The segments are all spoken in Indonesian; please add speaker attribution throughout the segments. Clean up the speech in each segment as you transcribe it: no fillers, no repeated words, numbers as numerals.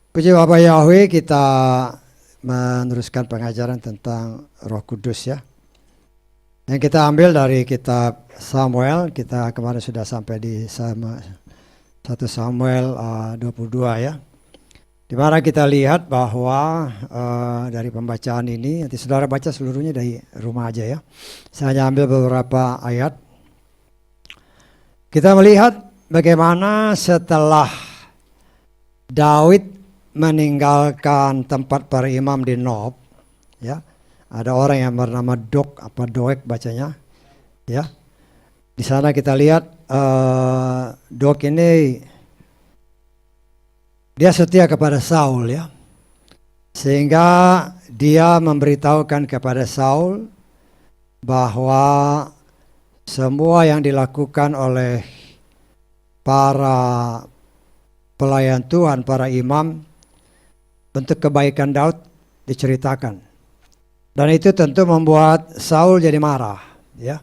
Speaker 1: Puji Bapak Yahweh, kita meneruskan pengajaran tentang Roh Kudus ya. Yang kita ambil dari kitab Samuel, kita kemarin sudah sampai di 1 Samuel 22 ya. Di mana kita lihat bahwa dari pembacaan ini, nanti saudara baca seluruhnya dari rumah aja ya. Saya hanya ambil beberapa ayat. Kita melihat bagaimana setelah Daud meninggalkan tempat para imam di Nob, ya, ada orang yang bernama Doeg bacanya, ya. Di sana kita lihat Doeg ini dia setia kepada Saul, ya, sehingga dia memberitahukan kepada Saul bahwa semua yang dilakukan oleh para pelayan Tuhan, para imam, untuk kebaikan Daud diceritakan. Dan itu tentu membuat Saul jadi marah, ya.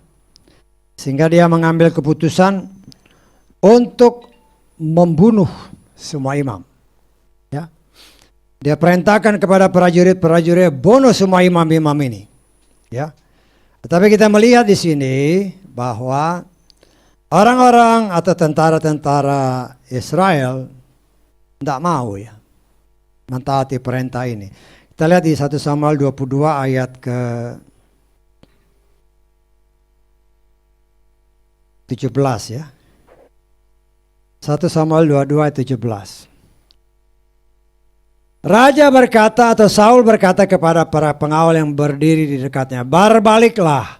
Speaker 1: Sehingga dia mengambil keputusan untuk membunuh semua imam. Ya. Dia perintahkan kepada prajurit-prajurit bunuh semua imam-imam ini. Ya. Tetapi kita melihat di sini bahwa orang-orang atau tentara-tentara Israel tidak mau ya mentaati perintah ini. Kita lihat di 1 Samuel 22 ayat ke 17 ya. 1 Samuel 22 ayat 17. Raja berkata atau Saul berkata kepada para pengawal yang berdiri di dekatnya, "Berbaliklah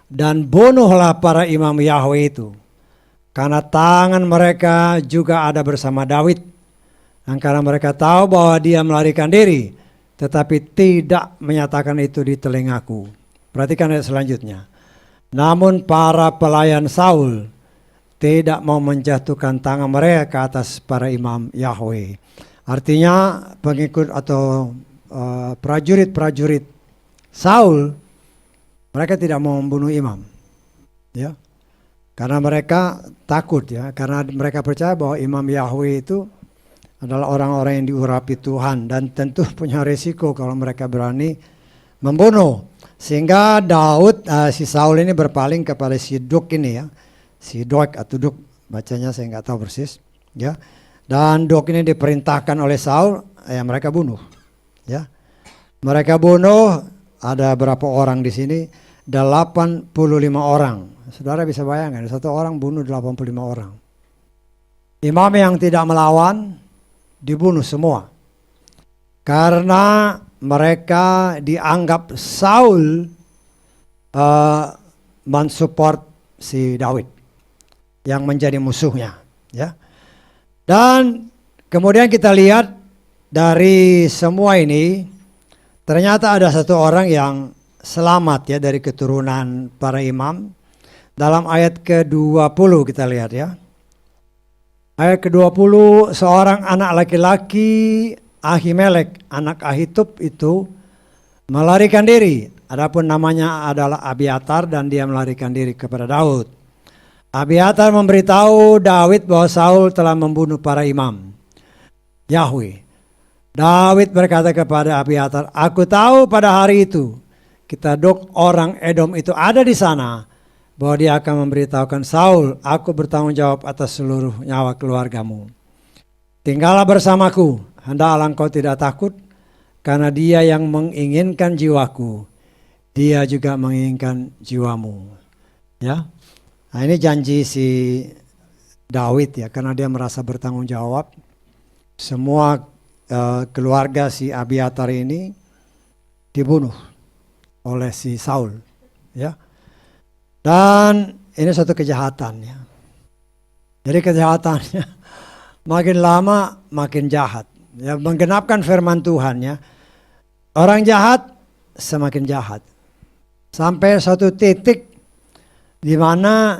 Speaker 1: dan bunuhlah para imam Yahweh itu, karena tangan mereka juga ada bersama Daud. Dan karena mereka tahu bahwa dia melarikan diri, tetapi tidak menyatakan itu di telingaku." Perhatikan ayat selanjutnya. Namun para pelayan Saul tidak mau menjatuhkan tangan mereka ke atas para imam Yahweh. Artinya pengikut atau prajurit-prajurit Saul, mereka tidak mau membunuh imam, ya, karena mereka takut ya, karena mereka percaya bahwa imam Yahweh itu adalah orang-orang yang diurapi Tuhan dan tentu punya resiko kalau mereka berani membunuh. Sehingga Daud, si Saul ini berpaling kepada si Doeg ini ya, si Doeg atau Doeg bacanya saya nggak tahu persis, ya. Dan Doeg ini diperintahkan oleh Saul, ya mereka bunuh, ya. Mereka bunuh, ada berapa orang di sini? 85 orang. Saudara bisa bayangkan, satu orang bunuh 85 orang. Imam yang tidak melawan dibunuh semua karena mereka dianggap Saul mensupport si Daud yang menjadi musuhnya, ya. Dan kemudian kita lihat dari semua ini ternyata ada satu orang yang selamat ya dari keturunan para imam. Dalam ayat ke-20 kita lihat ya. Ayat ke-20, seorang anak laki-laki Ahimelek, anak Ahitub itu melarikan diri. Adapun namanya adalah Abiatar dan dia melarikan diri kepada Daud. Abiatar memberitahu Daud bahwa Saul telah membunuh para imam Yahweh. Daud berkata kepada Abiatar, "Aku tahu pada hari itu Doeg orang Edom itu ada di sana, bahwa dia akan memberitahukan Saul, aku bertanggung jawab atas seluruh nyawa keluargamu. Tinggallah bersamaku, hendaklah engkau tidak takut, karena dia yang menginginkan jiwaku, dia juga menginginkan jiwamu." Ya, nah ini janji si Daud ya, karena dia merasa bertanggung jawab. Semua keluarga si Abiatar ini dibunuh oleh si Saul, ya. Dan ini suatu kejahatan ya. Jadi kejahatannya makin lama makin jahat. Ya, menggenapkan firman Tuhan ya. Orang jahat semakin jahat. Sampai suatu titik di mana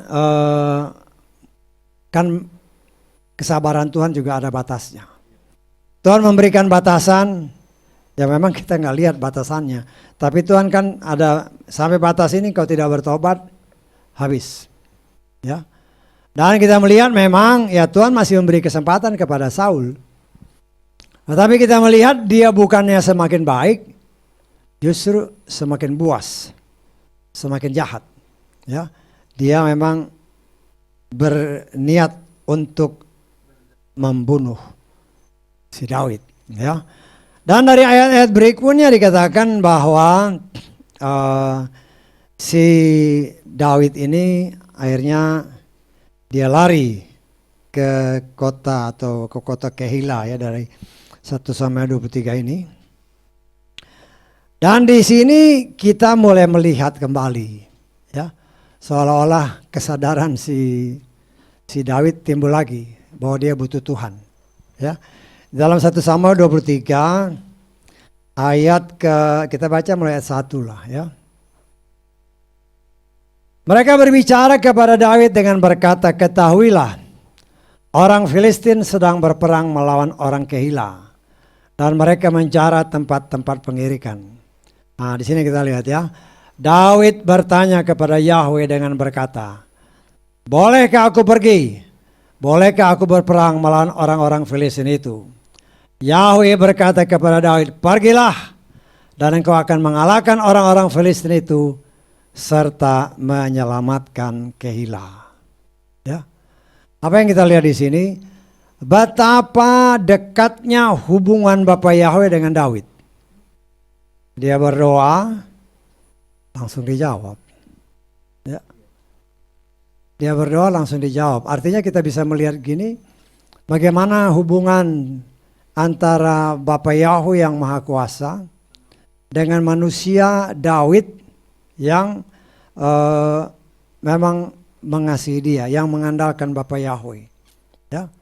Speaker 1: kan kesabaran Tuhan juga ada batasnya. Tuhan memberikan batasan, ya memang kita nggak lihat batasannya. Tapi Tuhan kan ada sampai batas ini kau tidak bertobat, habis. Ya. Dan kita melihat memang ya Tuhan masih memberi kesempatan kepada Saul. Tetapi kita melihat dia bukannya semakin baik, justru semakin buas, semakin jahat. Ya, dia memang berniat untuk membunuh si Daud. Ya, dan dari ayat-ayat berikutnya dikatakan bahwa si Daud ini akhirnya dia lari ke kota atau ke kota Kehila ya dari 1 sampai 23 ini. Dan di sini kita mulai melihat kembali ya, seolah-olah kesadaran si Daud timbul lagi bahwa dia butuh Tuhan. Ya. Dalam 1 Samuel 23 ayat kita baca mulai ayat 1 lah ya. Mereka berbicara kepada Daud dengan berkata, ketahuilah orang Filistin sedang berperang melawan orang Kehila dan mereka menjarah tempat-tempat pengirikan. Nah, di sini kita lihat ya. Daud bertanya kepada Yahweh dengan berkata, bolehkah aku pergi? Bolehkah aku berperang melawan orang-orang Filistin itu? Yahweh berkata kepada Daud, pergilah dan engkau akan mengalahkan orang-orang Filistin itu serta menyelamatkan Kehila. Ya. Apa yang kita lihat di sini? Betapa dekatnya hubungan Bapa Yahweh dengan Daud. Dia berdoa, langsung dijawab. Ya. Dia berdoa langsung dijawab. Artinya kita bisa melihat gini, bagaimana hubungan antara Bapa Yahweh yang Maha Kuasa dengan manusia Daud yang memang mengasihi dia, yang mengandalkan Bapa Yahweh. Ya.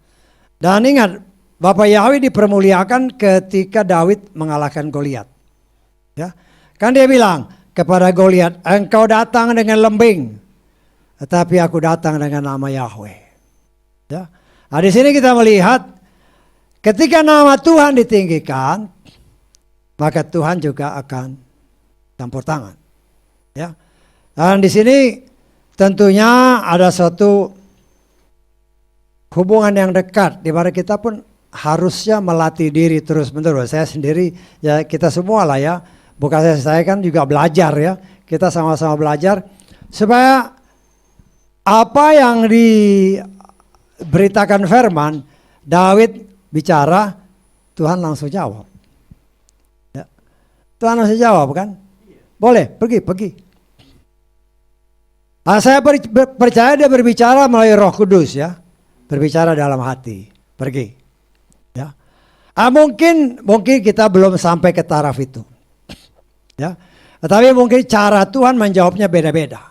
Speaker 1: Dan ingat, Bapa Yahweh dipermuliakan ketika Daud mengalahkan Goliat. Ya. Kan dia bilang kepada Goliat, engkau datang dengan lembing, tetapi aku datang dengan nama Yahweh. Ya. Nah, di sini kita melihat ketika nama Tuhan ditinggikan, maka Tuhan juga akan campur tangan. Ya. Dan di sini tentunya ada suatu hubungan yang dekat di mana kita pun harusnya melatih diri terus-menerus. Saya sendiri ya, kita semua lah ya. Bukan saya kan juga belajar ya. Kita sama-sama belajar supaya apa yang diberitakan firman, Daud bicara, Tuhan langsung jawab. Ya. Tuhan langsung jawab kan? Boleh, pergi. Nah, saya percaya dia berbicara melalui Roh Kudus ya. Berbicara dalam hati. Pergi. Ya. Mungkin kita belum sampai ke taraf itu. Ya. Tetapi mungkin cara Tuhan menjawabnya beda-beda.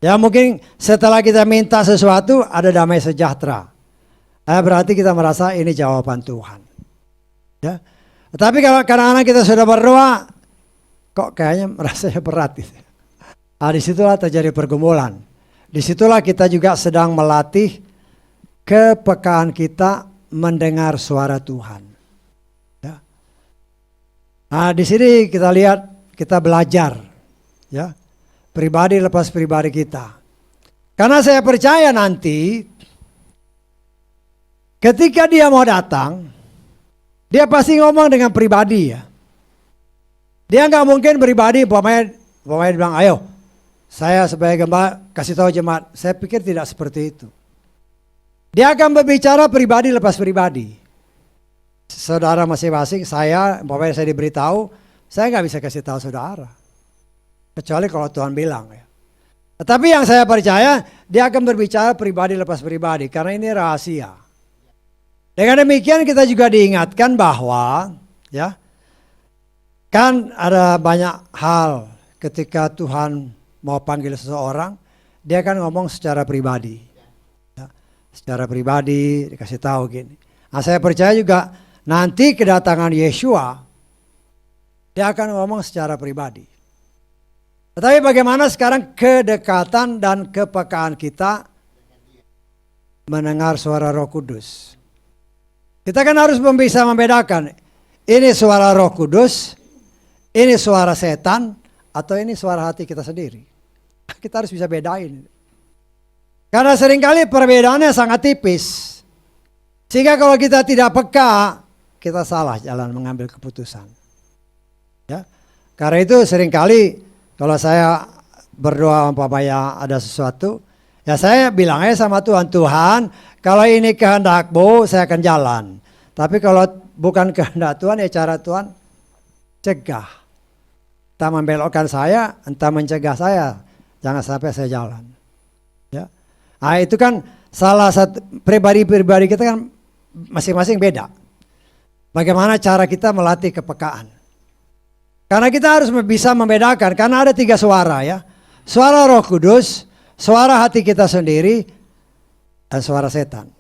Speaker 1: Ya, mungkin setelah kita minta sesuatu ada damai sejahtera. Berarti kita merasa ini jawaban Tuhan. Ya. Tetapi kalau kadang-kadang kita sudah berdoa, kok kayaknya rasanya berat gitu. Disitulah terjadi pergumulan. Disitulah kita juga sedang melatih kepekaan kita mendengar suara Tuhan. Ya. Di sini kita lihat, kita belajar, ya, pribadi lepas pribadi kita. Karena saya percaya nanti, ketika dia mau datang, dia pasti ngomong dengan pribadi ya. Dia nggak mungkin pribadi, pokoknya bilang, ayo, saya sebagai gembala kasih tahu jemaat. Saya pikir tidak seperti itu. Dia akan berbicara pribadi lepas pribadi. Saudara masing-masing, saya diberitahu, saya nggak bisa kasih tahu saudara. Kecuali kalau Tuhan bilang ya. Tetapi yang saya percaya, dia akan berbicara pribadi lepas pribadi, karena ini rahasia. Dengan demikian kita juga diingatkan bahwa, ya, kan ada banyak hal ketika Tuhan mau panggil seseorang, dia kan ngomong secara pribadi. Ya, secara pribadi dikasih tahu gini. Nah, saya percaya juga nanti kedatangan Yeshua, dia akan ngomong secara pribadi. Tetapi bagaimana sekarang kedekatan dan kepekaan kita mendengar suara Roh Kudus? Kita kan harus bisa membedakan, ini suara Roh Kudus, ini suara setan, atau ini suara hati kita sendiri. Kita harus bisa bedain. Karena seringkali perbedaannya sangat tipis. Sehingga kalau kita tidak peka, kita salah jalan mengambil keputusan. Ya. Karena itu seringkali kalau saya berdoa umpamanya ada sesuatu, ya saya bilang aja sama Tuhan, Tuhan kalau ini kehendak-Mu saya akan jalan. Tapi kalau bukan kehendak Tuhan, ya cara Tuhan cegah. Entah membelokkan saya, entah mencegah saya, jangan sampai saya jalan. Ya. Nah itu kan salah satu pribadi-pribadi kita kan masing-masing beda. Bagaimana cara kita melatih kepekaan. Karena kita harus bisa membedakan, karena ada 3 suara ya. Suara Roh Kudus, suara hati kita sendiri, dan suara setan.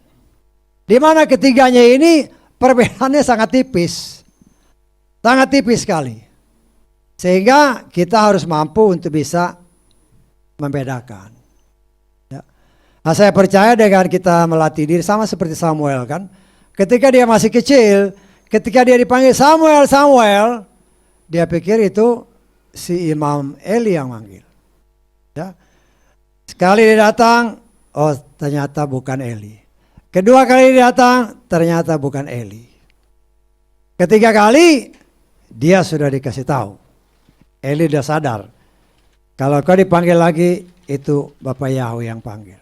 Speaker 1: Di mana ketiganya ini perbedaannya sangat tipis. Sangat tipis sekali. Sehingga kita harus mampu untuk bisa membedakan. Ya. Nah, saya percaya dengan kita melatih diri sama seperti Samuel kan. Ketika dia masih kecil, ketika dia dipanggil Samuel, Samuel, dia pikir itu si Imam Eli yang manggil. Ya. Sekali dia datang, oh ternyata bukan Eli. Kedua kali dia datang, ternyata bukan Eli. Ketiga kali, dia sudah dikasih tahu. Eli sudah sadar. Kalau kau dipanggil lagi, itu Bapak Yahweh yang panggil.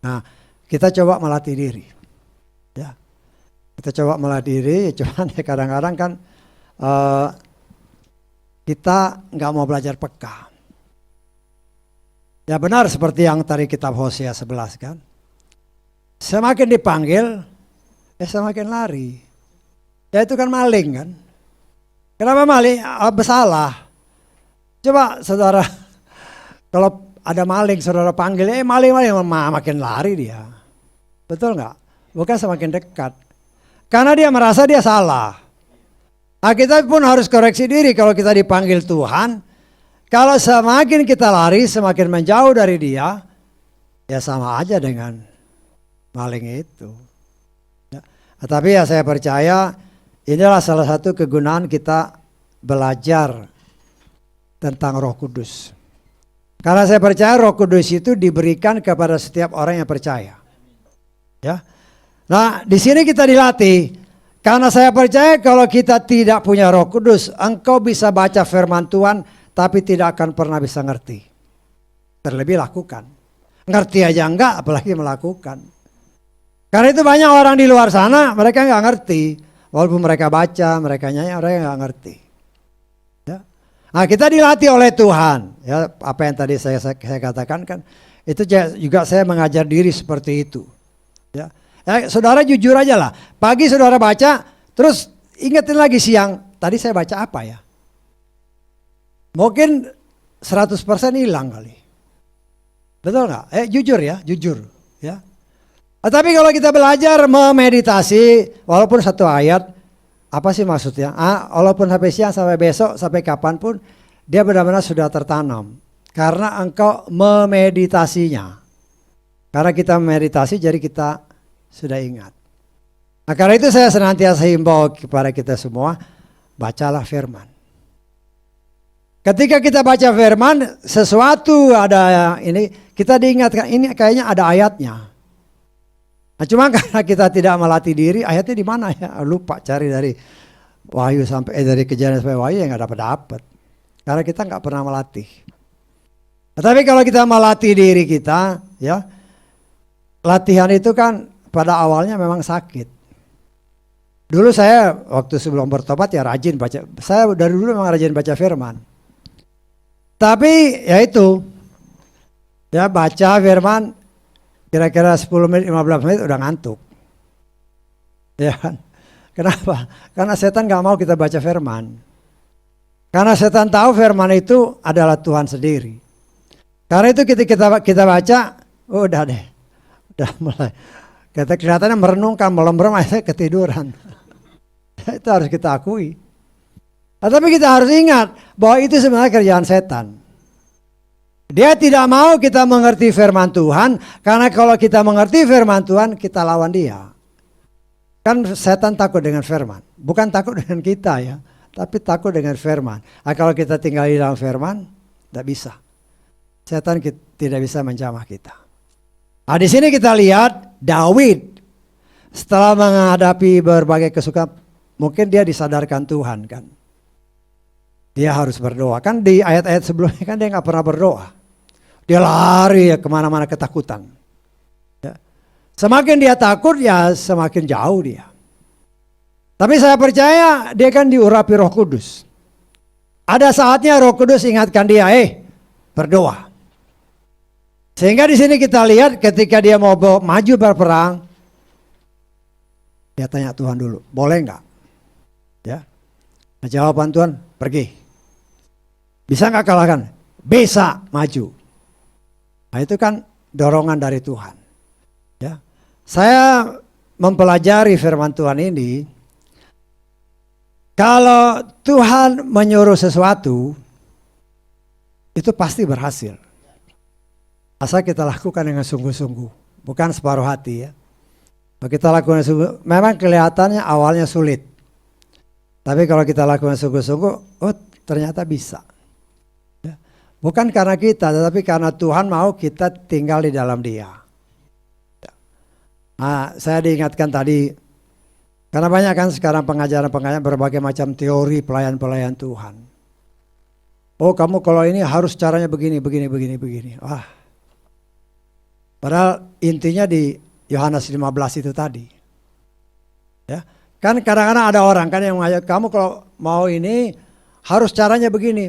Speaker 1: Nah, kita coba melatih diri. Ya. Kita coba melatih diri, cuman ya kadang-kadang kan kita nggak mau belajar peka. Ya benar seperti yang tadi kitab Hosea 11 kan. Semakin dipanggil, semakin lari. Ya itu kan maling kan. Kenapa maling? Bersalah. Coba saudara, kalau ada maling saudara panggil, maling makin lari dia. Betul nggak? Bukan semakin dekat. Karena dia merasa dia salah. Nah, kita pun harus koreksi diri kalau kita dipanggil Tuhan. Kalau semakin kita lari, semakin menjauh dari dia, ya sama aja dengan maling itu. Ya. Tapi ya saya percaya inilah salah satu kegunaan kita belajar tentang Roh Kudus. Karena saya percaya Roh Kudus itu diberikan kepada setiap orang yang percaya. Ya. Nah, di sini kita dilatih. Karena saya percaya kalau kita tidak punya Roh Kudus, engkau bisa baca firman Tuhan tapi tidak akan pernah bisa ngerti. Terlebih lakukan. Ngerti aja enggak, apalagi melakukan. Karena itu banyak orang di luar sana, mereka enggak ngerti. Walaupun mereka baca, mereka nyanyi, mereka enggak ngerti. Ya. Nah, kita dilatih oleh Tuhan. Ya, apa yang tadi saya katakan kan, itu juga saya mengajar diri seperti itu. Ya. Ya, saudara jujur aja lah. Pagi saudara baca, terus ingetin lagi siang, tadi saya baca apa ya? Mungkin 100% hilang kali. Betul nggak? Jujur ya, jujur. Ya. Tapi kalau kita belajar memeditasi, walaupun satu ayat, apa sih maksudnya? Walaupun sampai siang, sampai besok, sampai kapanpun, dia benar-benar sudah tertanam. Karena engkau memeditasinya. Karena kita meditasi, jadi kita sudah ingat. Nah, karena itu saya senantiasa himbau kepada kita semua, bacalah firman. Ketika kita baca firman, sesuatu ada ini, kita diingatkan ini kayaknya ada ayatnya. Nah, cuma karena kita tidak melatih diri, ayatnya di mana ya? Lupa cari dari Wahyu sampai dari Kejadian sampai Wahyu yang nggak dapat. Karena kita nggak pernah melatih. Nah, tapi kalau kita melatih diri kita, ya latihan itu kan pada awalnya memang sakit. Dulu saya waktu sebelum bertobat ya rajin baca. Saya dari dulu memang rajin baca firman. Tapi ya itu, ya baca firman kira-kira 10 menit 15 menit udah ngantuk. Ya kan? Kenapa? Karena setan gak mau kita baca firman. Karena setan tahu firman itu adalah Tuhan sendiri. Karena itu ketika kita baca, udah deh. Udah mulai. Kita kelihatannya merenungkan, melem-melem akhirnya ketiduran. Itu harus kita akui. Tapi kita harus ingat bahwa itu sebenarnya kerjaan setan. Dia tidak mau kita mengerti firman Tuhan, karena kalau kita mengerti firman Tuhan, kita lawan dia. Kan setan takut dengan firman, bukan takut dengan kita ya, tapi takut dengan firman. Nah, kalau kita tinggal di dalam firman, tidak bisa. Setan tidak bisa menjamah kita. Nah, di sini kita lihat Daud setelah menghadapi berbagai kesukaan, mungkin dia disadarkan Tuhan kan. Dia harus berdoa. Kan di ayat-ayat sebelumnya kan dia nggak pernah berdoa. Dia lari ya kemana-mana ketakutan. Ya. Semakin dia takut ya semakin jauh dia. Tapi saya percaya dia kan diurapi Roh Kudus. Ada saatnya Roh Kudus ingatkan dia, berdoa. Sehingga di sini kita lihat ketika dia mau maju berperang, dia tanya Tuhan dulu, boleh nggak? Ya, jawaban Tuhan, pergi. Bisa nggak kalahkan? Bisa, maju. Nah itu kan dorongan dari Tuhan. Ya, saya mempelajari firman Tuhan ini. Kalau Tuhan menyuruh sesuatu, itu pasti berhasil. Asal kita lakukan dengan sungguh-sungguh, bukan separuh hati ya. Kalau kita lakukan sungguh, memang kelihatannya awalnya sulit. Tapi kalau kita lakukan sungguh-sungguh, ternyata bisa. Ya. Bukan karena kita, tetapi karena Tuhan mau kita tinggal di dalam Dia. Ya. Nah, saya diingatkan tadi, karena banyak kan sekarang pengajaran-pengajaran berbagai macam teori pelayan-pelayan Tuhan. Oh kamu kalau ini harus caranya begini. Wah. Padahal intinya di Yohanes 15 itu tadi. Ya. Kan kadang-kadang ada orang kan yang mengajak kamu kalau mau ini harus caranya begini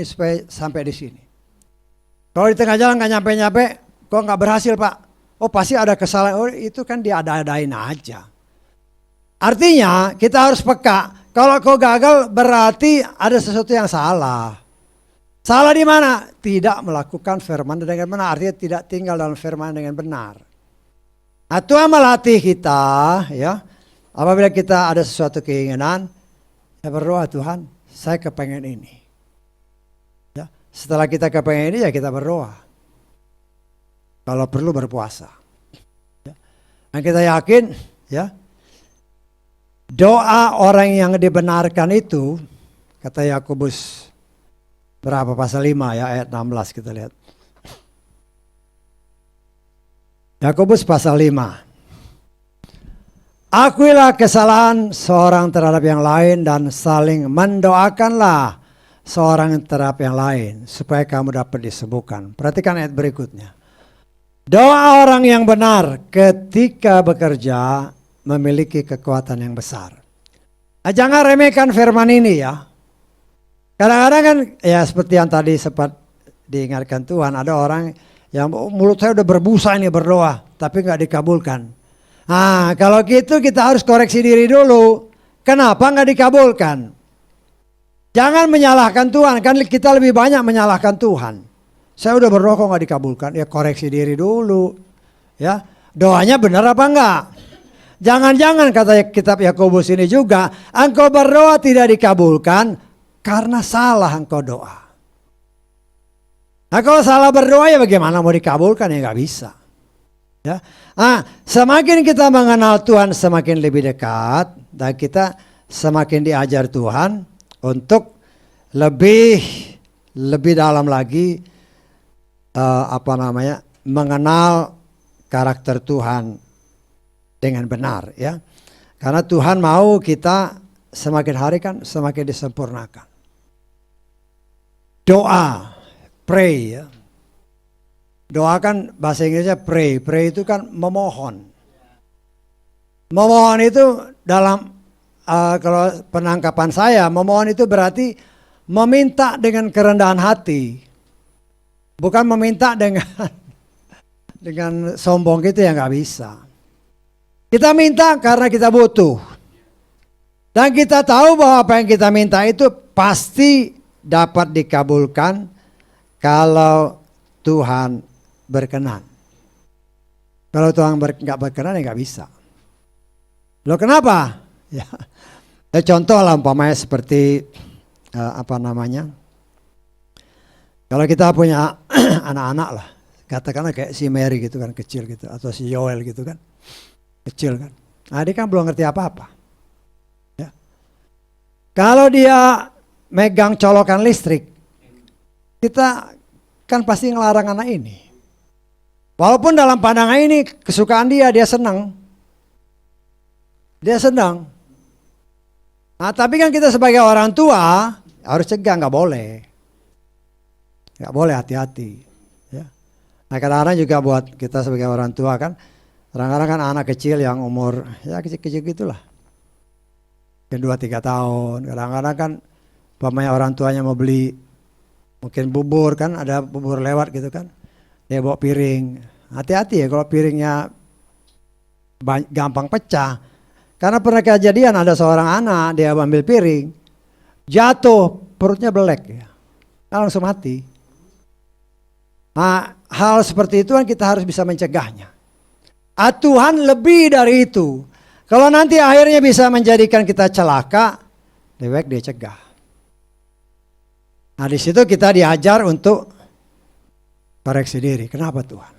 Speaker 1: supaya sampai di sini. Kalau di tengah jalan nggak nyampe, kok nggak berhasil Pak? Oh pasti ada kesalahan. Oh itu kan diada-adain aja. Artinya kita harus peka. Kalau kau gagal berarti ada sesuatu yang salah. Salah di mana? Tidak melakukan firman dengan benar. Artinya tidak tinggal dalam firman dengan benar. Nah, Tuhan melatih kita ya. Apabila kita ada sesuatu keinginan, ya berdoa Tuhan, saya kepengen ini. Ya, setelah kita kepengen ini ya kita berdoa. Kalau perlu berpuasa. Ya. Dan kita yakin ya. Doa orang yang dibenarkan itu, kata Yakobus berapa pasal 5 ya ayat 16 kita lihat. Yakobus pasal 5. Akuilah kesalahan seorang terhadap yang lain dan saling mendoakanlah seorang terhadap yang lain supaya kamu dapat disembuhkan. Perhatikan ayat berikutnya. Doa orang yang benar ketika bekerja memiliki kekuatan yang besar. Nah, jangan remehkan firman ini ya. Kadang-kadang kan ya seperti yang tadi sempat diingatkan Tuhan, ada orang yang mulut saya udah berbusa ini berdoa tapi nggak dikabulkan. Nah kalau gitu kita harus koreksi diri dulu. Kenapa nggak dikabulkan? Jangan menyalahkan Tuhan, kan kita lebih banyak menyalahkan Tuhan. Saya udah berdoa kok nggak dikabulkan, ya koreksi diri dulu. Ya doanya benar apa enggak? Jangan-jangan kata kitab Yakobus ini juga, engkau berdoa tidak dikabulkan karena salah engkau doa. Nah kalau salah berdoa ya bagaimana mau dikabulkan ya nggak bisa. Ya, semakin kita mengenal Tuhan semakin lebih dekat dan kita semakin diajar Tuhan untuk lebih dalam lagi mengenal karakter Tuhan dengan benar ya. Karena Tuhan mau kita semakin hari kan semakin disempurnakan. Doa, pray ya. Doa kan bahasa Inggrisnya pray. Pray itu kan memohon. Memohon itu dalam kalau penangkapan saya, memohon itu berarti meminta dengan kerendahan hati. Bukan meminta dengan sombong gitu ya nggak bisa. Kita minta karena kita butuh. Dan kita tahu bahwa apa yang kita minta itu pasti dapat dikabulkan kalau Tuhan berkenan. Kalau Tuhan nggak berkenan ya nggak bisa. Loh kenapa? Ya, contoh lah umpamanya seperti kalau kita punya anak-anak lah, katakanlah kayak si Mary gitu kan kecil gitu, atau si Yoel gitu kan. Kecil kan. Nah dia kan belum ngerti apa-apa. Ya. Kalau dia megang colokan listrik, kita kan pasti ngelarang anak ini. Walaupun dalam pandangan ini kesukaan dia senang. Dia senang. Nah, tapi kan kita sebagai orang tua harus cegah, nggak boleh. Nggak boleh, hati-hati. Ya. Nah, kadang-kadang juga buat kita sebagai orang tua kan, kadang-kadang kan anak kecil yang umur ya kecil-kecil gitulah. Yang 2-3 tahun. Kadang-kadang kan umpamanya orang tuanya mau beli mungkin bubur kan, ada bubur lewat gitu kan. Dia bawa piring. Hati-hati ya kalau piringnya gampang pecah. Karena pernah kejadian ada seorang anak, dia ambil piring, jatuh, perutnya belek ya. Langsung mati. Nah, hal seperti itu kan kita harus bisa mencegahnya. Tuhan lebih dari itu. Kalau nanti akhirnya bisa menjadikan kita celaka, lebih baik dia cegah. Nah, di situ kita diajar untuk koreksi diri. Kenapa Tuhan?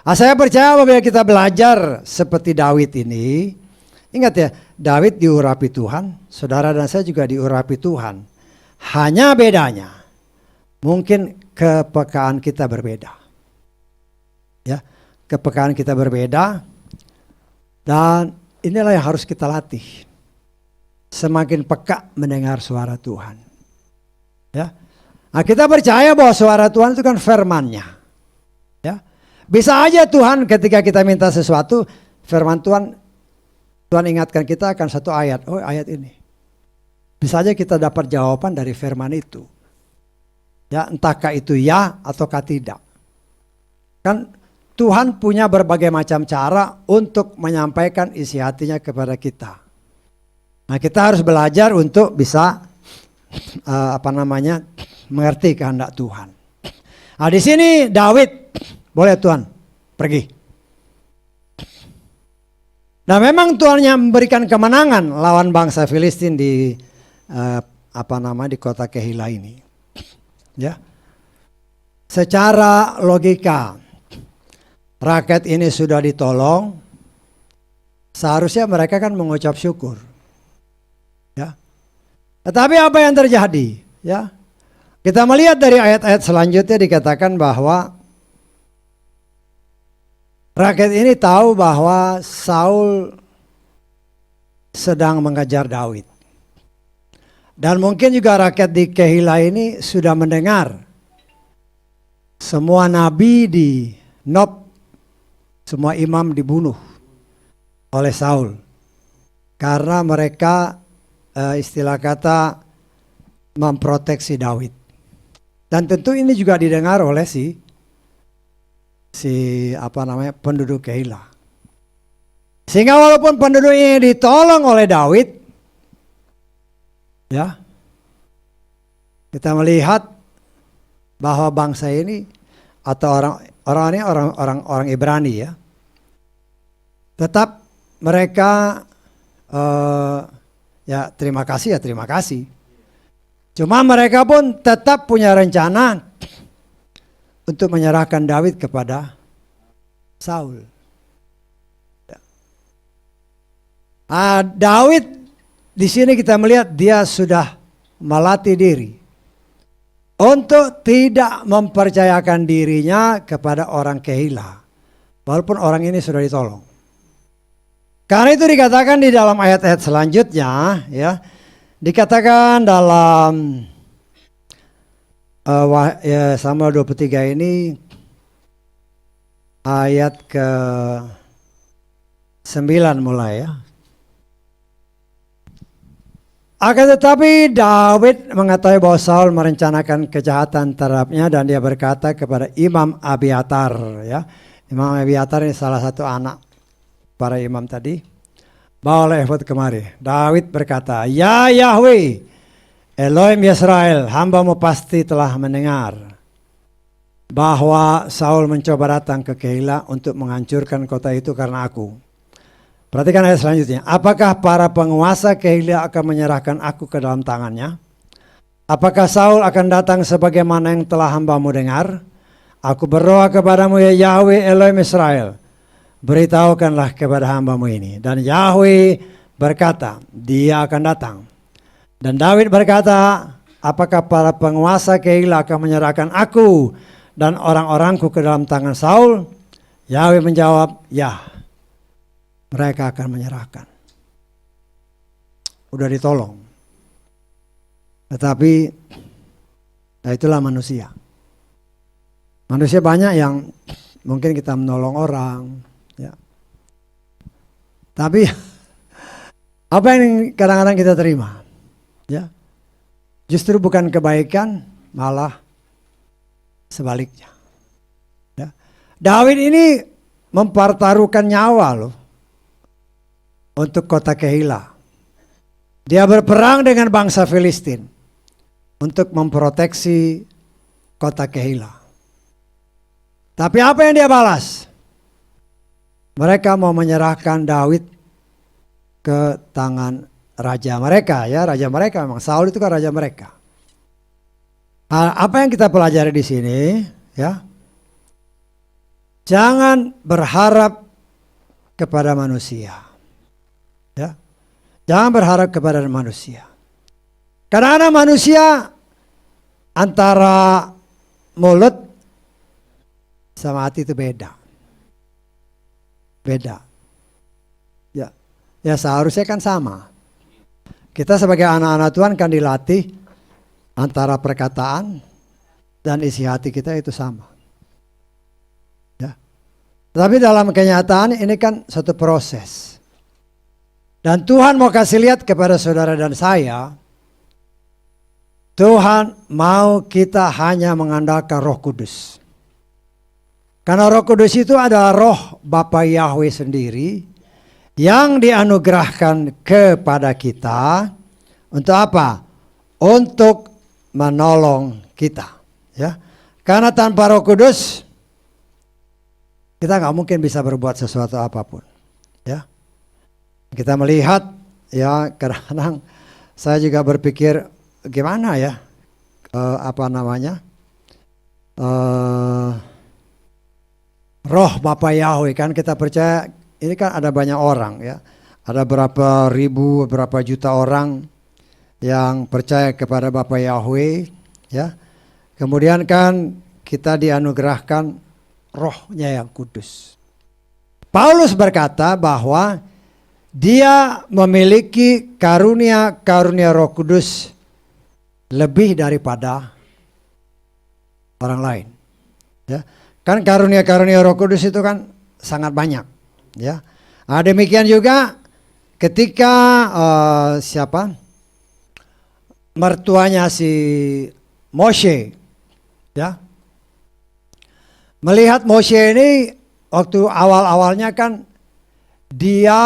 Speaker 1: Nah, saya percaya apabila kita belajar seperti Daud ini, ingat ya, Daud diurapi Tuhan, saudara dan saya juga diurapi Tuhan. Hanya bedanya, mungkin kepekaan kita berbeda. Ya, kepekaan kita berbeda, dan inilah yang harus kita latih. Semakin peka mendengar suara Tuhan. Ya. Nah, kita percaya bahwa suara Tuhan itu kan firman-Nya. Ya. Bisa aja Tuhan ketika kita minta sesuatu, firman Tuhan ingatkan kita akan satu ayat. Oh, ayat ini. Bisa aja kita dapat jawaban dari firman itu. Ya, entahkah itu ya ataukah tidak. Kan Tuhan punya berbagai macam cara untuk menyampaikan isi hatinya kepada kita. Nah, kita harus belajar untuk bisa mengerti kehendak Tuhan. Nah, di sini Daud, boleh Tuhan pergi. Nah, memang Tuhan yang memberikan kemenangan lawan bangsa Filistin di di kota Kehila ini. Ya. Secara logika, rakyat ini sudah ditolong, seharusnya mereka kan mengucap syukur. Ya. Tetapi apa yang terjadi? Ya. Kita melihat dari ayat-ayat selanjutnya dikatakan bahwa rakyat ini tahu bahwa Saul sedang mengejar Daud. Dan mungkin juga rakyat di Kehila ini sudah mendengar semua nabi di Nob, semua imam dibunuh oleh Saul. Karena mereka istilah kata memproteksi Daud. Dan tentu ini juga didengar oleh penduduk Kehila. Sehingga walaupun penduduk ini ditolong oleh Daud, ya, kita melihat bahwa bangsa ini atau orang Ibrani ya, tetap mereka terima kasih. Cuma mereka pun tetap punya rencana untuk menyerahkan Daud kepada Saul. Daud di sini kita melihat dia sudah melatih diri untuk tidak mempercayakan dirinya kepada orang Kehila, walaupun orang ini sudah ditolong. Karena itu dikatakan di dalam ayat-ayat selanjutnya, ya, dikatakan dalam Samuel 23 ini ayat ke-9 mulai ya. Akan tetapi Daud mengetahui bahwa Saul merencanakan kejahatan terhadapnya dan dia berkata kepada Imam Abiatar, ya. Imam Abiatar ini salah satu anak para imam tadi. Bawalah efod kemari. Daud berkata, "Ya Yahweh, Elohim Yisrael, hambamu pasti telah mendengar bahwa Saul mencoba datang ke Kehila untuk menghancurkan kota itu karena aku." Perhatikan ayat selanjutnya. Apakah para penguasa Kehila akan menyerahkan aku ke dalam tangannya? Apakah Saul akan datang sebagaimana yang telah hambamu dengar? Aku berdoa kepadamu ya Yahweh Elohim Israel. Beritahukanlah kepada hambamu ini. Dan Yahweh berkata, dia akan datang. Dan Daud berkata, apakah para penguasa Kehila akan menyerahkan aku dan orang-orangku ke dalam tangan Saul? Yahweh menjawab, ya, mereka akan menyerahkan. Udah ditolong. Tetapi, nah itulah manusia. Manusia banyak yang mungkin kita menolong orang, ya. Tapi apa yang kadang-kadang kita terima, ya, justru bukan kebaikan, malah sebaliknya. Ya. Daud ini mempertaruhkan nyawa loh untuk kota Keila. Dia berperang dengan bangsa Filistin untuk memproteksi kota Keila. Tapi apa yang dia balas? Mereka mau menyerahkan Daud ke tangan raja mereka, ya, raja mereka memang Saul itu kan raja mereka. Apa yang kita pelajari di sini, ya? Jangan berharap kepada manusia. Ya. Jangan berharap kepada manusia. Karena manusia antara mulut sama hati itu beda. Beda. Ya. Ya seharusnya kan sama. Kita sebagai anak-anak Tuhan kan dilatih antara perkataan dan isi hati kita itu sama. Ya. Tapi dalam kenyataan ini kan satu proses. Dan Tuhan mau kasih lihat kepada saudara dan saya, Tuhan mau kita hanya mengandalkan Roh Kudus. Karena Roh Kudus itu adalah roh Bapa Yahweh sendiri yang dianugerahkan kepada kita untuk apa? Untuk menolong kita, ya. Karena tanpa Roh Kudus kita nggak mungkin bisa berbuat sesuatu apapun, ya. Kita melihat, ya, kadang-kadang saya juga berpikir gimana ya, Roh Bapa Yahweh, kan kita percaya ini kan ada banyak orang, ya. Ada berapa ribu, berapa juta orang yang percaya kepada Bapa Yahweh, ya. Kemudian kan kita dianugerahkan rohnya yang kudus. Paulus berkata bahwa dia memiliki karunia-karunia Roh Kudus lebih daripada orang lain, ya. Kan karunia-karunia Roh Kudus itu kan sangat banyak, ya. Nah, demikian juga ketika mertuanya si Moshe, ya, melihat Moshe ini waktu awal-awalnya kan dia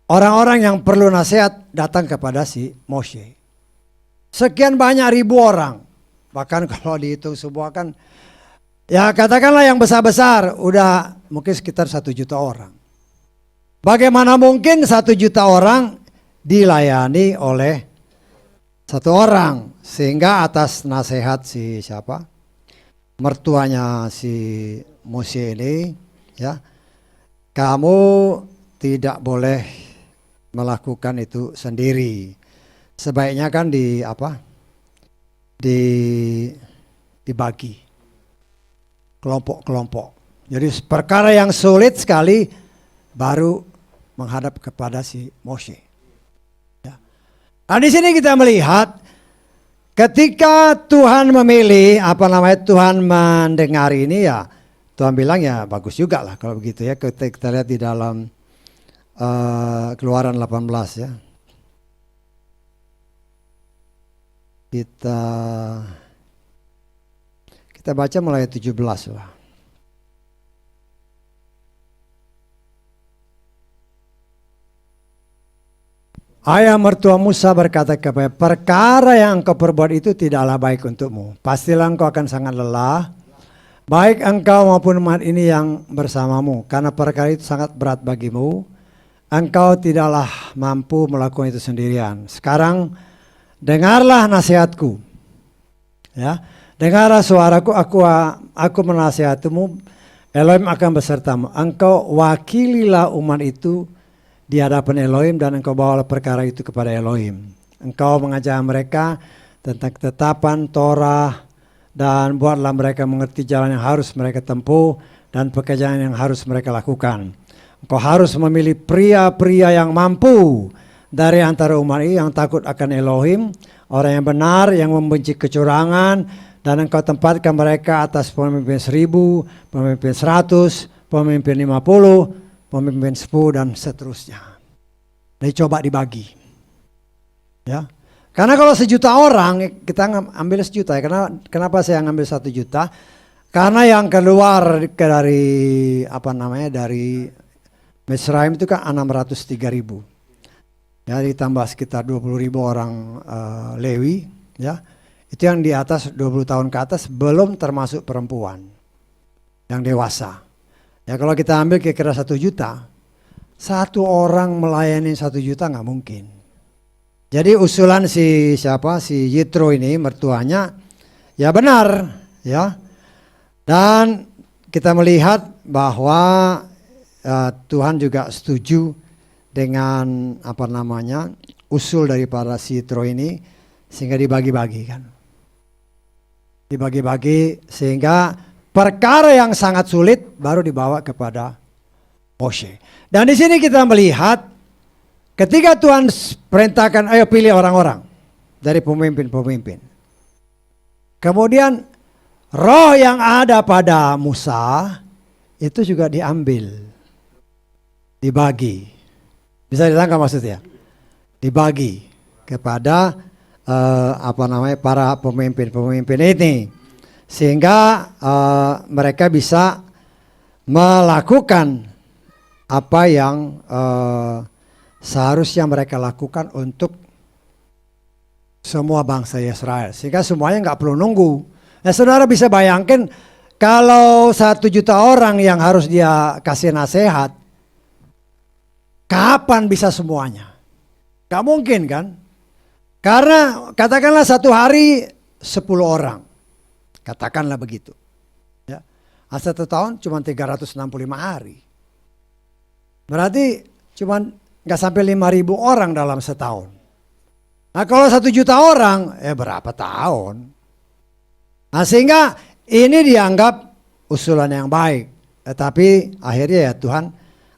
Speaker 1: orang-orang yang perlu nasihat datang kepada si Moshe. Sekian banyak ribu orang. Bahkan kalau dihitung semua kan, ya katakanlah yang besar-besar udah mungkin sekitar 1 juta orang. Bagaimana mungkin 1 juta orang dilayani oleh 1 orang? Sehingga atas nasihat si mertuanya si Moshe ini, ya, kamu tidak boleh melakukan itu sendiri. Sebaiknya kan dibagi kelompok-kelompok. Jadi perkara yang sulit sekali baru menghadap kepada si Moshe. Ya. Nah, di sini kita melihat ketika Tuhan memilih Tuhan mendengar ini, ya Tuhan bilang ya bagus juga lah kalau begitu, ya. Kita lihat di dalam Keluaran 18, ya. Kita baca mulai 17 lah. Ayah mertua Musa berkata kepada, perkara yang engkau perbuat itu tidaklah baik untukmu. Pastilah engkau akan sangat lelah, baik engkau maupun umat ini yang bersamamu. Karena perkara itu sangat berat bagimu, engkau tidaklah mampu melakukan itu sendirian. Sekarang dengarlah nasihatku, ya. Dengarlah suaraku, aku menasihatimu, Elohim akan besertamu. Engkau wakililah umat itu di hadapan Elohim dan engkau bawalah perkara itu kepada Elohim. Engkau mengajar mereka tentang ketetapan Torah, dan buatlah mereka mengerti jalan yang harus mereka tempuh dan pekerjaan yang harus mereka lakukan. Engkau harus memilih pria-pria yang mampu dari antara umat ini yang takut akan Elohim, orang yang benar, yang membenci kecurangan, dan engkau tempatkan mereka atas pemimpin 1000, pemimpin 100, pemimpin 50, pemimpin 10 dan seterusnya. Jadi coba dibagi. Ya. Karena kalau 1.000.000 orang, kita ambil 1.000.000 ya. Kenapa saya ngambil 1 juta? Karena yang keluar dari dari Misraim itu kan 603.000. Ya, ditambah sekitar 20.000 orang Lewi, ya. Itu yang di atas 20 tahun ke atas, belum termasuk perempuan yang dewasa. Ya, kalau kita ambil kira-kira 1 juta, 1 orang melayani 1 juta nggak mungkin. Jadi usulan si Yitro ini, mertuanya, ya benar, ya. Dan kita melihat bahwa Tuhan juga setuju dengan usul daripada si Yitro ini, sehingga dibagi-bagi kan. Dibagi-bagi sehingga perkara yang sangat sulit baru dibawa kepada Moshe. Dan di sini kita melihat ketika Tuhan perintahkan, ayo pilih orang-orang dari pemimpin-pemimpin. Kemudian roh yang ada pada Musa itu juga diambil, dibagi. Bisa ditangkap maksudnya? Dibagi kepada para pemimpin-pemimpin ini, sehingga mereka bisa melakukan apa yang seharusnya mereka lakukan untuk semua bangsa Israel, sehingga semuanya nggak perlu nunggu. Nah, saudara bisa bayangkan kalau 1 juta orang yang harus dia kasih nasihat, kapan bisa semuanya? Gak mungkin kan? Karena katakanlah 1 hari 10 orang, katakanlah begitu. Ya. 1 tahun cuma 365 hari. Berarti cuma nggak sampai 5.000 orang dalam setahun. Nah kalau 1 juta orang, berapa tahun? Nah sehingga ini dianggap usulan yang baik. Tetapi akhirnya ya Tuhan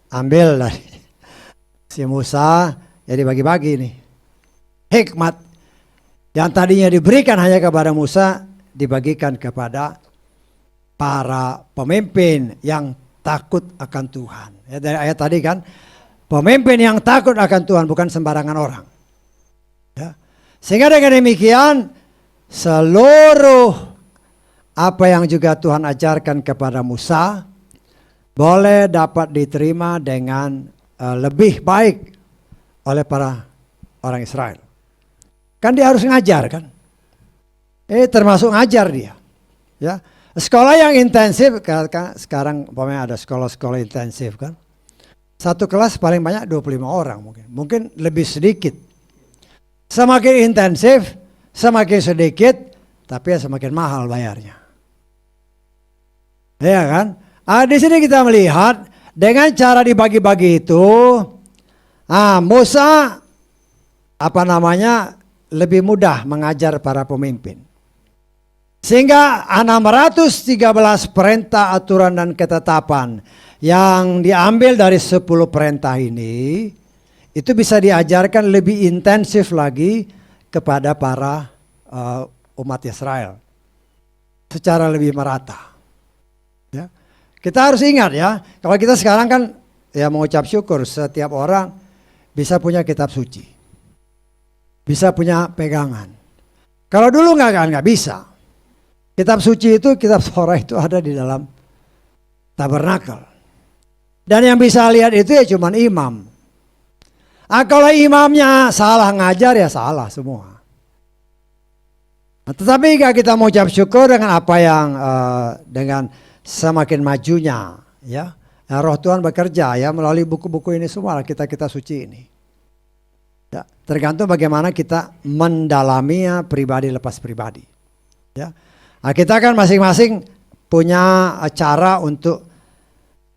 Speaker 1: ambil dari si Musa, jadi bagi-bagi nih. Hikmat yang tadinya diberikan hanya kepada Musa, dibagikan kepada para pemimpin yang takut akan Tuhan. Ya, dari ayat tadi kan, pemimpin yang takut akan Tuhan, bukan sembarangan orang. Ya. Sehingga dengan demikian, seluruh apa yang juga Tuhan ajarkan kepada Musa, boleh dapat diterima dengan lebih baik oleh para orang Israel. Kan dia harus ngajar kan. Termasuk ngajar dia. Ya. Sekolah yang intensif, sekarang umpamanya ada sekolah-sekolah intensif kan. 1 kelas paling banyak 25 orang mungkin. Mungkin lebih sedikit. Semakin intensif, semakin sedikit, tapi ya semakin mahal bayarnya. Ya kan? Di sini kita melihat dengan cara dibagi-bagi itu, Musa lebih mudah mengajar para pemimpin. Sehingga 613 perintah, aturan dan ketetapan yang diambil dari 10 perintah ini, itu bisa diajarkan lebih intensif lagi kepada para umat Israel secara lebih merata. Ya. Kita harus ingat ya, kalau kita sekarang kan ya mengucap syukur setiap orang bisa punya kitab suci, bisa punya pegangan. Kalau dulu nggak bisa. Kitab suci itu, kitab Torah itu ada di dalam tabernakel. Dan yang bisa lihat itu ya cuman imam. Kalau imamnya salah ngajar ya salah semua. Tetapi jika kita mengucap syukur dengan apa yang dengan semakin majunya ya, Roh Tuhan bekerja ya melalui buku-buku ini semua, kitab-kitab suci ini. Ya, tergantung bagaimana kita mendalaminya pribadi lepas pribadi. Ya. Nah, kita kan masing-masing punya cara untuk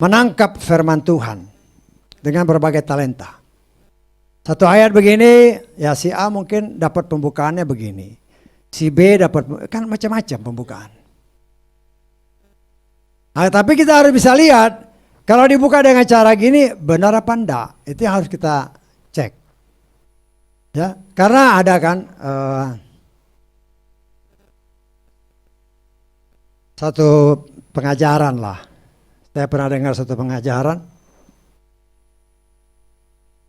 Speaker 1: menangkap firman Tuhan dengan berbagai talenta. Satu ayat begini, ya si A mungkin dapat pembukaannya begini. si B dapat, kan macam-macam pembukaan. Nah, tapi kita harus bisa lihat, kalau dibuka dengan cara gini benar apa enggak, itu yang harus kita cek. Ya, karena ada kan satu pengajaran lah. Saya pernah dengar satu pengajaran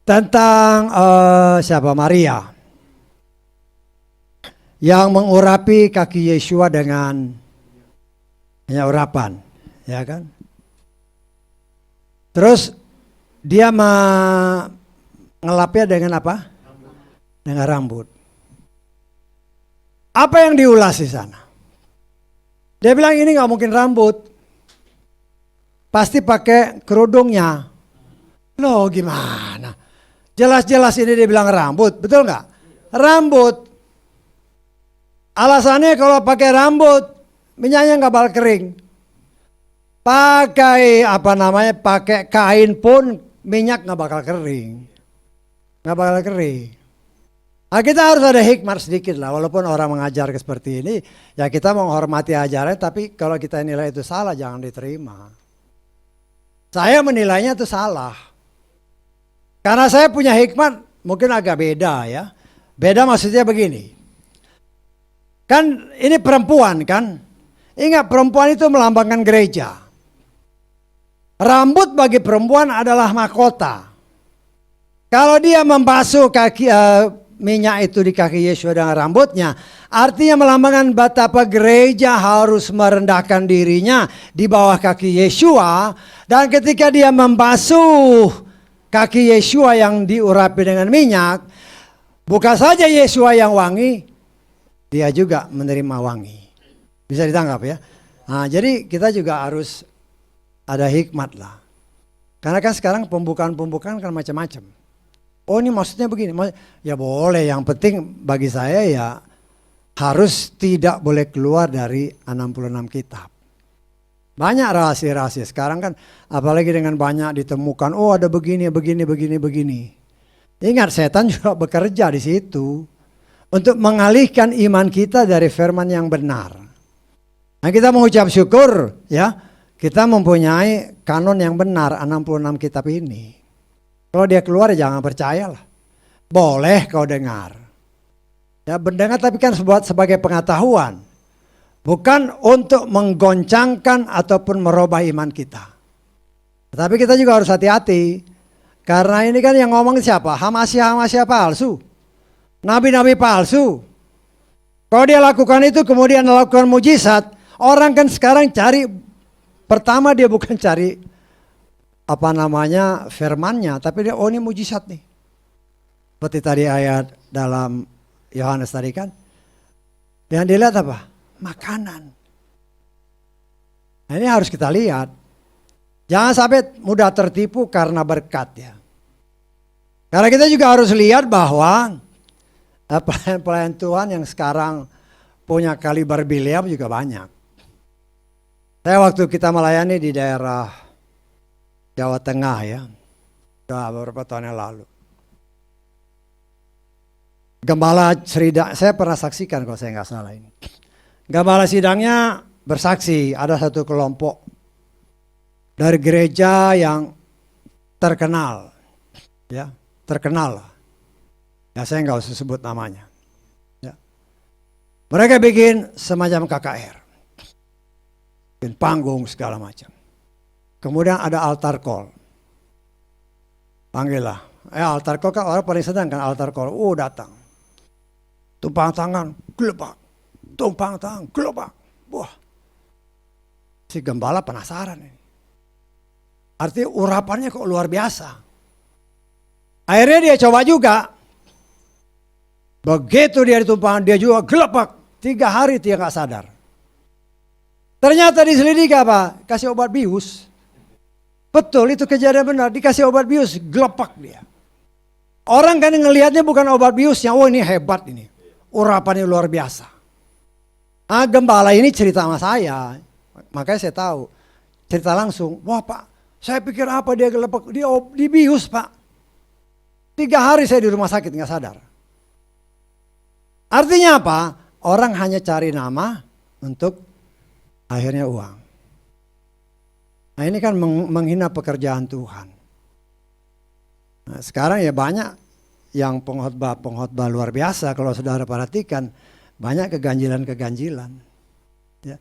Speaker 1: tentang siapa, Maria yang mengurapi kaki Yesua dengan urapan, ya kan? Terus dia mengelapnya dengan apa? Dengan rambut. Apa yang diulas di sana? Dia bilang ini nggak mungkin rambut, pasti pakai kerudungnya. Loh gimana? Jelas-jelas ini dia bilang rambut, betul nggak? Rambut. Alasannya kalau pakai rambut, minyaknya nggak bakal kering. Pakai pakai kain pun minyak nggak bakal kering, nggak bakal kering. Nah, kita harus ada hikmat sedikit lah, walaupun orang mengajar seperti ini, ya kita menghormati ajaran, tapi kalau kita nilai itu salah jangan diterima. Saya menilainya itu salah. Karena saya punya hikmat mungkin agak beda ya. Beda maksudnya begini. Kan ini perempuan kan. Ingat perempuan itu melambangkan gereja. Rambut bagi perempuan adalah mahkota. Kalau dia membasuh kaki minyak itu di kaki Yesus dengan rambutnya, artinya melambangkan betapa gereja harus merendahkan dirinya di bawah kaki Yesua. Dan ketika dia membasuh kaki Yesua yang diurapi dengan minyak, bukan saja Yesua yang wangi, dia juga menerima wangi. Bisa ditangkap ya. Nah, jadi kita juga harus ada hikmat lah. Karena kan sekarang pembukaan kan macam-macam. Oh ini maksudnya begini, ya boleh, yang penting bagi saya ya harus tidak boleh keluar dari 66 kitab. Banyak rahasia-rahasia sekarang kan, apalagi dengan banyak ditemukan, oh ada begini. Ingat setan juga bekerja di situ untuk mengalihkan iman kita dari firman yang benar. Nah kita mengucap syukur ya, kita mempunyai kanon yang benar 66 kitab ini. Kalau dia keluar jangan percayalah. Boleh kau dengar. Ya mendengar tapi kan sebagai pengetahuan. Bukan untuk menggoncangkan ataupun merubah iman kita. Tapi kita juga harus hati-hati. Karena ini kan yang ngomong siapa? Hamasia palsu. Nabi-nabi palsu. Kalau dia lakukan itu kemudian melakukan mujizat. Orang kan sekarang cari. Pertama dia bukan cari firmannya, tapi dia ini mujizat nih. Seperti tadi ayat dalam Yohanes tadi kan. Yang dilihat apa? Makanan. Nah, ini harus kita lihat. Jangan sampai mudah tertipu karena berkat ya. Karena kita juga harus lihat bahwa pelayan-pelayan Tuhan yang sekarang punya kaliber biliar juga banyak. Saya waktu kita melayani di daerah Jawa Tengah ya, sudah beberapa tahun yang lalu. Gembala Serida, saya pernah saksikan kalau saya nggak salah ini. Gembala sidangnya bersaksi ada satu kelompok dari gereja yang terkenal, ya terkenal lah. Ya saya nggak usah sebut namanya. Ya. Mereka bikin semacam KKR, bikin panggung segala macam. Kemudian ada altar call. Panggillah. Altar call kan orang paling senang kan altar call. Datang. Tumpang tangan, gelebak. Tumpang tangan, gelebak. Wah. Si gembala penasaran ini. Artinya urapannya kok luar biasa. Akhirnya dia coba juga. Begitu dia ditumpangan, dia juga gelebak. 3 hari dia gak sadar. Ternyata diselidiki apa? Kasih obat bius. Betul itu kejadian benar, dikasih obat bius, gelepak dia. Orang kan ngelihatnya bukan obat biusnya, oh ini hebat ini. Urapannya luar biasa. Gembala ini cerita sama saya, makanya saya tahu. Cerita langsung, wah Pak, saya pikir apa dia gelepak, dia bius Pak. 3 hari saya di rumah sakit gak sadar. Artinya apa? orang hanya cari nama untuk akhirnya uang. Nah ini kan menghina pekerjaan Tuhan. Nah, sekarang ya banyak yang pengkhotbah luar biasa, kalau saudara perhatikan banyak keganjilan. Ya.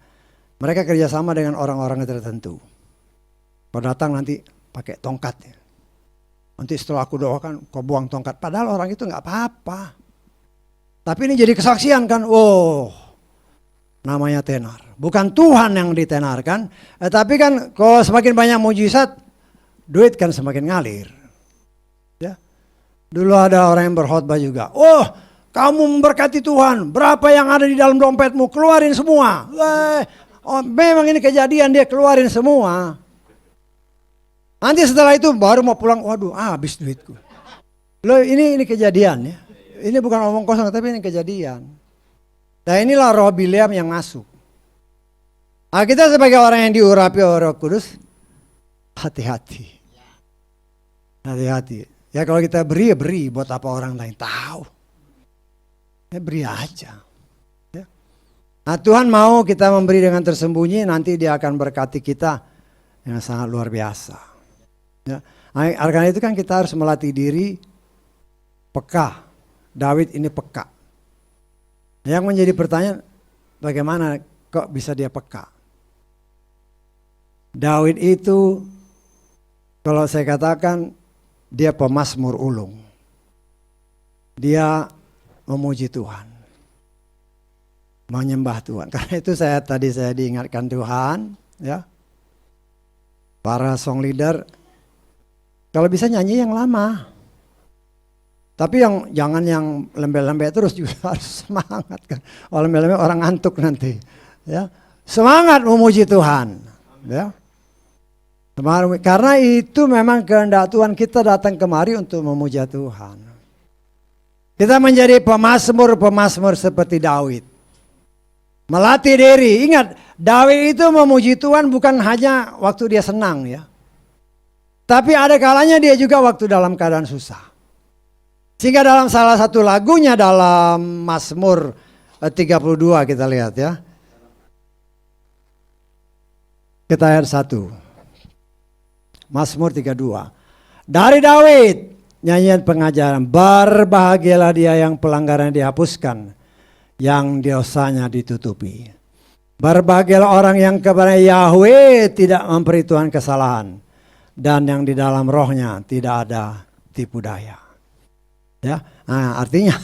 Speaker 1: Mereka kerjasama dengan orang-orang tertentu. Kalau datang nanti pakai tongkat ya. Nanti setelah aku doakan kau buang tongkat. Padahal orang itu nggak apa-apa. Tapi ini jadi kesaksian kan. Oh, namanya tenar. Bukan Tuhan yang ditenarkan. Tapi kan kalau semakin banyak mujizat, duit kan semakin ngalir. Ya. Dulu ada orang yang berkhotbah juga. Oh, kamu memberkati Tuhan. Berapa yang ada di dalam dompetmu, keluarin semua. Oh, memang ini kejadian, dia keluarin semua. Nanti setelah itu baru mau pulang, waduh habis duitku. Loh ini kejadian ya. Ini bukan omong kosong tapi ini kejadian. Nah inilah roh Bileam yang masuk. Nah kita sebagai orang yang diurapi oleh Roh Kudus, hati-hati. Hati-hati. Ya kalau kita beri, ya beri buat apa orang lain tahu. Ya beri aja. Ya. Nah Tuhan mau kita memberi dengan tersembunyi, nanti dia akan berkati kita yang sangat luar biasa. Ya. Nah, karena itu kan kita harus melatih diri peka. Daud ini peka. Yang menjadi pertanyaan, bagaimana kok bisa dia peka? Daud itu kalau saya katakan dia pemazmur ulung. Dia memuji Tuhan. Menyembah Tuhan. Karena itu saya diingatkan Tuhan, ya. Para song leader kalau bisa nyanyi yang lama. Tapi jangan yang lembek-lembek terus, juga harus semangat kan. Kalau lembek-lembek orang ngantuk nanti. Ya. Semangat memuji Tuhan. Ya. Karena itu memang kehendak Tuhan, kita datang kemari untuk memuja Tuhan. Kita menjadi pemazmur seperti Daud. Melatih diri. Ingat, Daud itu memuji Tuhan bukan hanya waktu dia senang ya. Tapi ada kalanya dia juga waktu dalam keadaan susah. Sehingga dalam salah satu lagunya dalam Mazmur 32 kita lihat ya. Kita ayat 1. Mazmur 32. Dari Daud, nyanyian pengajaran. Berbahagialah dia yang pelanggaran dihapuskan, yang dosanya ditutupi. Berbahagialah orang yang kepada Yahweh tidak memperhitungkan kesalahan, dan yang di dalam rohnya tidak ada tipu daya. Ya, nah artinya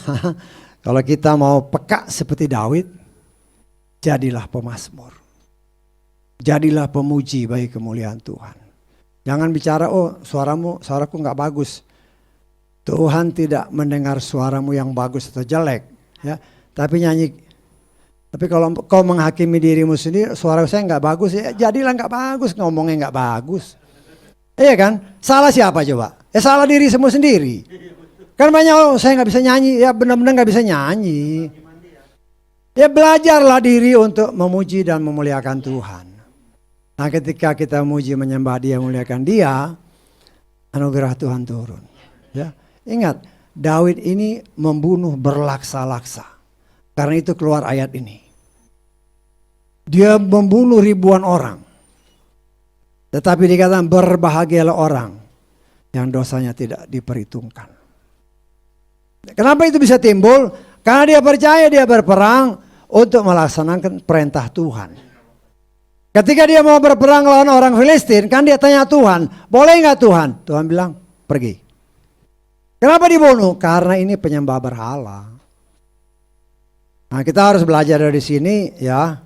Speaker 1: kalau kita mau peka seperti Daud, jadilah pemazmur, jadilah pemuji bagi kemuliaan Tuhan. Jangan bicara, oh suaraku nggak bagus. Tuhan tidak mendengar suaramu yang bagus atau jelek, ya. Tapi nyanyi. Tapi kalau kau menghakimi dirimu sendiri, suara saya nggak bagus, ya jadilah nggak bagus, ngomongnya nggak bagus. Iya kan? Salah siapa coba? Salah diri semua sendiri. Kan banyak saya nggak bisa nyanyi, ya benar-benar nggak bisa nyanyi. Ya belajarlah diri untuk memuji dan memuliakan Tuhan. Nah ketika kita memuji, menyembah Dia, memuliakan Dia, anugerah Tuhan turun. Ya, ingat Daud ini membunuh berlaksa-laksa. Karena itu keluar ayat ini. Dia membunuh ribuan orang. Tetapi dikatakan berbahagialah orang yang dosanya tidak diperhitungkan. Kenapa itu bisa timbul? Karena dia percaya dia berperang untuk melaksanakan perintah Tuhan. Ketika dia mau berperang lawan orang Filistin, kan dia tanya Tuhan, boleh nggak Tuhan? Tuhan bilang, pergi. Kenapa dibunuh? Karena ini penyembah berhala. Nah kita harus belajar dari sini ya,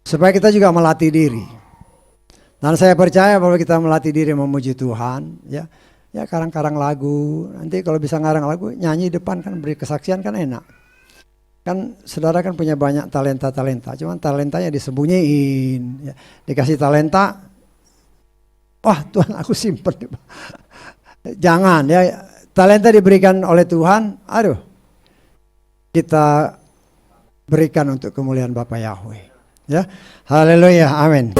Speaker 1: supaya kita juga melatih diri. Dan saya percaya bahwa kita melatih diri memuji Tuhan, ya karang-karang lagu. Nanti kalau bisa ngarang lagu, nyanyi depan kan, beri kesaksian kan enak. Kan saudara kan punya banyak talenta-talenta, cuman talentanya disembunyiin. Ya. Dikasih talenta, wah Tuhan aku simpen. Jangan ya, talenta diberikan oleh Tuhan, aduh kita berikan untuk kemuliaan Bapa Yahweh. Ya, haleluya, amin.